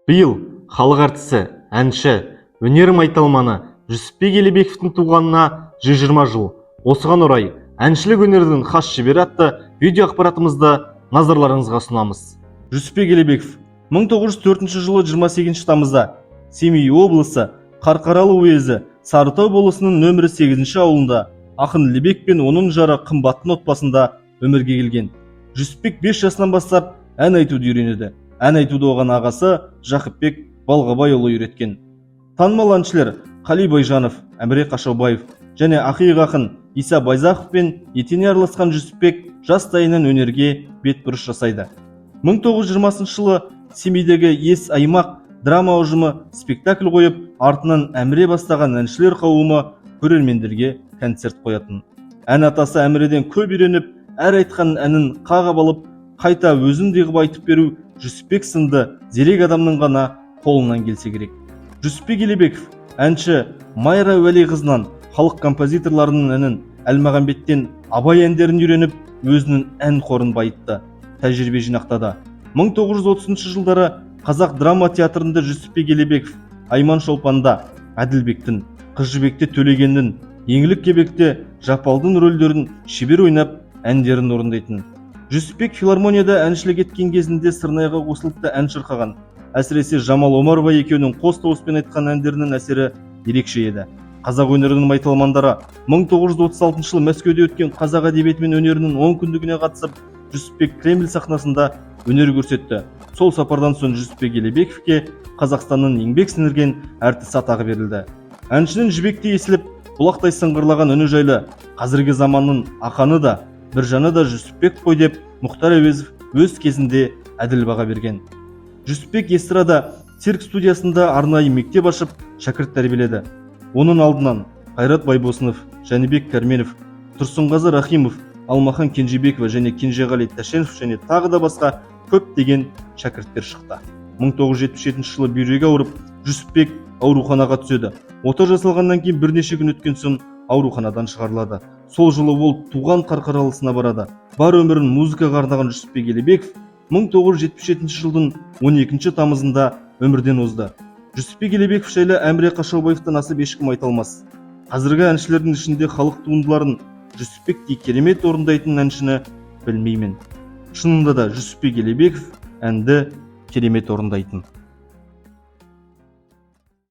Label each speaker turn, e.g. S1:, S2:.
S1: Биыл халық әртісі, әнші, өнер майталманы Жүсіпбек Елебековтің туғанына 120 жыл. Осыған орай әншілік өнердің хас шебері атты видео ақпаратымызды назарларыңызға ұсынамыз. Жүсіпбек Елебеков 1904 жылы 28 тамызда Семей облысы Қарқаралы уезі Сарытау болысының нөмірі 8 ауылында ақын Лебек пен оның жары Қымбаттың отбасында өмірге келген. Жүсіпбек 5 жасынан бастап ән айтуды үйренеді. Ән айтуды оған ағасы Жақыпбек Балғабайұлы үйреткен. Танымал әншілер Қали Байжанов, Әміре Қашаубаев және ақиық ақын Иса Байзақов пен етене араласқан Жүсіпбек жастайынан өнерге бетбұрыс жасайды. 1920 жылы Семейдегі Ес Аймақ драма ұжымы спектакль қойып, артынан Әміре бастаған әншілер қауымы көрермендерге концерт қоятын. Ән атасы Әміреден көп үйреніп, әр айтқан әнін қағып алып, қайта өзіндей қылып айтып беру Жүсіпбек сынды зерек адамның ғана қолынан келсе керек. Жүсіпбек Елебеков әнші Майра Уәлиқызынан халық композиторларының әнін, Әлмағамбеттен Абай әндерін үйреніп, өзінің ән қорын байытты, тәжірибе жинақтады. 1930 жылдары Қазақ драма театрында Жүсіпбек Елебеков Айман Шолпанда, Әділбектің, Қыз жібекте Төлегеннің, Еңлік кебекте Жапалдың рөлдерін шебер ойнап, әндерін орындайтын. Жүсіпбек филармонияда әншілік еткен кезінде Сырнайға қосылып та ән шырқаған. Әсіресе Жамал Омарова екеуінің қос дауыспен айтқан әндерінің әсері ерекше еді. Қазақ өнерінің майталмандары 1936 жылы Мәскеуде өткен қазақ әдебиеті мен өнерінің 10 күндігіне қатысып, Жүсіпбек Кремль сахнасында өнер көрсетті. Сол сапардан соң Жүсіпбек Елебековке Қазақстанның еңбек сіңірген әртісі атағы берілді. Әншінің жібектей есіліп, бұлақтай сыңғырлаған үні жайлы қазіргі заманның ақаны да, Біржаны да Жүсіпбек қой деп Мұхтар Әуезов өз кезінде әділ баға берген. Жүсіпбек эстрада цирк студиясында арнайы мектеп ашып, шәкірт тәрбиеледі. Оның алдынан Қайрат Байбосынов, Жәнібек Кәрменов, Тұрсынғазы Рахимов, Алмахан Кенжебекова және Кенжеғали Тәшенов және тағы да басқа көптеген шәкірттер шықты. 1977 жылы бүйрегі ауырып, Жүсіпбек ауруханаға түседі. Ота жасалғаннан кейін бірнеше күн өткен соң ауруханадан шығарылады. Сол жылы ол туған Қарқаралысына барады. Бар өмірін музыкаға арнаған Жүсіпбек Елебеков 1977 жылдың 12 тамызында өмірден озды. Жүсіпбек Елебеков жайлы Әміре Қашаубаевтан асып ешкім айта алмас. Қазіргі әншілердің ішінде халық туындыларын Жүсіпбектей керемет орындайтын әншіні білмеймін. Шынында да Жүсіпбек Елебеков әнді керемет орындайтын.